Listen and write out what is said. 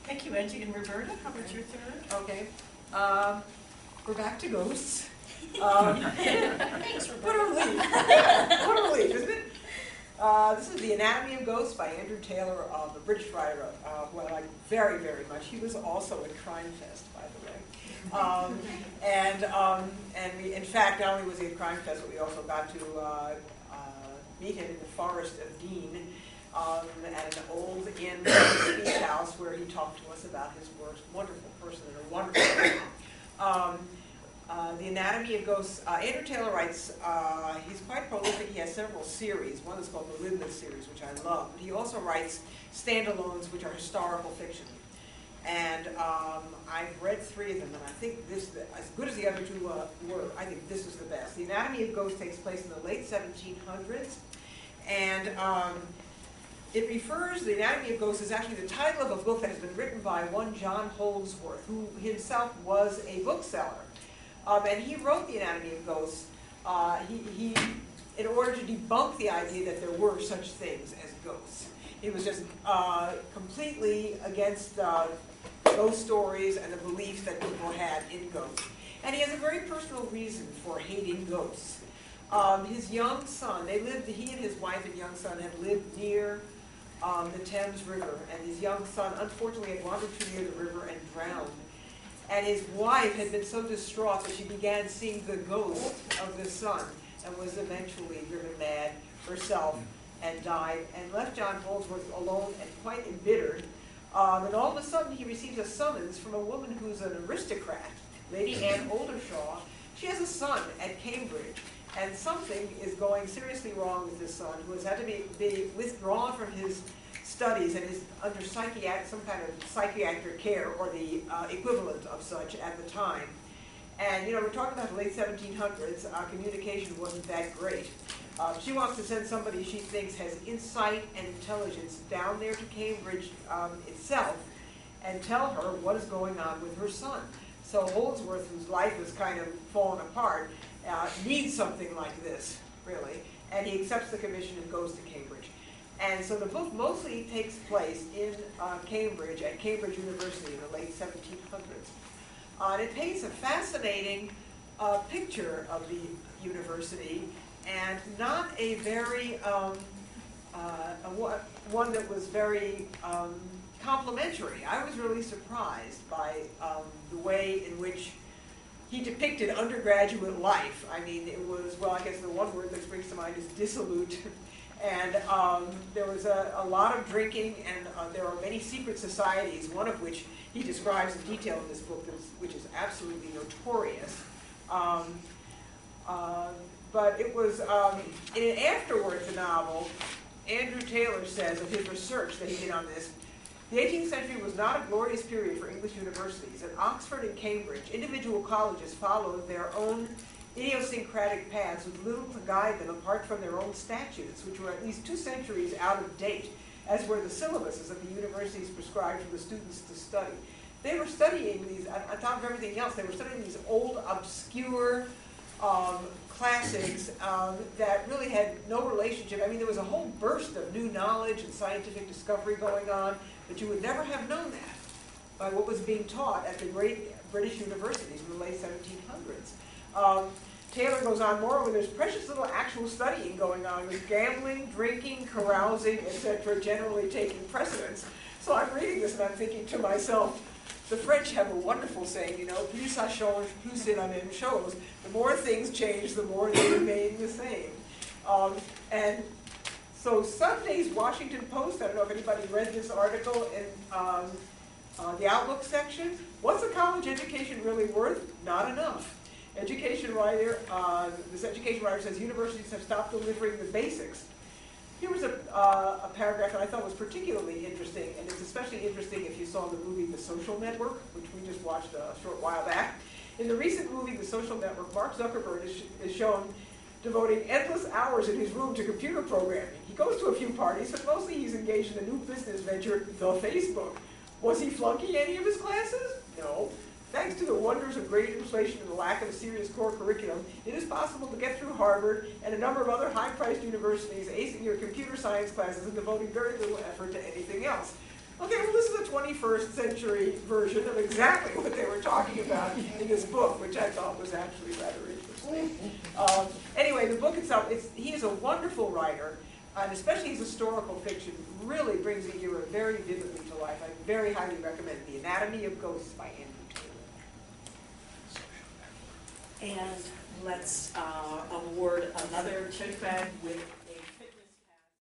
Thank you, Angie. And Roberta, how about your third? Okay. We're back to ghosts. Thanks, What a Roberta. relief. What a relief, isn't it? This is The Anatomy of Ghosts by Andrew Taylor, a British writer who I like very, very much. He was also at Crime Fest, by the way. And we, in fact, not only was he at Crime Fest, but we also got to meet him in the Forest of Dean at an old inn speech house where he talked to us about his works. Wonderful person and a wonderful man. The Anatomy of Ghosts, Andrew Taylor writes, he's quite prolific. He has several series. One is called the Lidman series, which I love. But he also writes standalones, which are historical fiction. And I've read 3 of them, and I think this, as good as the other 2 were, I think this is the best. The Anatomy of Ghosts takes place in the late 1700s, and it refers, the Anatomy of Ghosts is actually the title of a book that has been written by one John Holdsworth, who himself was a bookseller. And he wrote The Anatomy of Ghosts in order to debunk the idea that there were such things as ghosts. He was just completely against ghost stories and the beliefs that people had in ghosts. And he has a very personal reason for hating ghosts. His young son, he and his wife and young son had lived near the Thames River, and his young son unfortunately had wandered too near the river and drowned. And his wife had been so distraught that she began seeing the ghost of the son and was eventually driven mad herself and died and left John Holdsworth alone and quite embittered. And all of a sudden he receives a summons from a woman who's an aristocrat, Lady Anne Oldershaw. She has a son at Cambridge, and something is going seriously wrong with this son, who has had to be withdrawn from his studies and is under some kind of psychiatric care, or the equivalent of such at the time. And, we're talking about the late 1700s. Communication wasn't that great. She wants to send somebody she thinks has insight and intelligence down there to Cambridge itself and tell her what is going on with her son. So Holdsworth, whose life is kind of fallen apart, needs something like this, really. And he accepts the commission and goes to Cambridge. And so the book mostly takes place in Cambridge, at Cambridge University in the late 1700s. And it paints a fascinating picture of the university, and not a very, one that was very complimentary. I was really surprised by the way in which he depicted undergraduate life. I mean, it was, well, I guess the one word that springs to mind is dissolute. And there was a lot of drinking, and there are many secret societies, one of which he describes in detail in this book, which is absolutely notorious. But it was, in afterwards, the novel, Andrew Taylor says of his research that he did on this, the 18th century was not a glorious period for English universities. At Oxford and Cambridge, individual colleges followed their own idiosyncratic paths with little to guide them apart from their own statutes, which were at least 2 centuries out of date, as were the syllabuses that the universities prescribed for the students to study. They were studying these, on top of everything else, they were studying these old, obscure classics that really had no relationship. I mean, there was a whole burst of new knowledge and scientific discovery going on, but you would never have known that by what was being taught at the great British universities in the late 1700s. Taylor goes on, moreover, there's precious little actual studying going on with gambling, drinking, carousing, etc., generally taking precedence. So I'm reading this and I'm thinking to myself, the French have a wonderful saying, plus ça change, plus c'est la même chose. The more things change, the more they remain the same. And so Sunday's Washington Post, I don't know if anybody read this article in the Outlook section. What's a college education really worth? Not enough. This education writer says universities have stopped delivering the basics. Here was a paragraph that I thought was particularly interesting, and it's especially interesting if you saw the movie The Social Network, which we just watched a short while back. In the recent movie The Social Network, Mark Zuckerberg is shown devoting endless hours in his room to computer programming. He goes to a few parties, but mostly he's engaged in a new business venture, the Facebook. Was he flunking any of his classes? No. Thanks to the wonders of great inflation and the lack of a serious core curriculum, it is possible to get through Harvard and a number of other high-priced universities, acing your computer science classes and devoting very little effort to anything else. Okay, well, this is a 21st century version of exactly what they were talking about in this book, which I thought was actually rather interesting. Anyway, the book itself, he is a wonderful writer, and especially his historical fiction really brings the era very vividly to life. I very highly recommend The Anatomy of Ghosts by Andrew Taylor. And let's award another tote bag with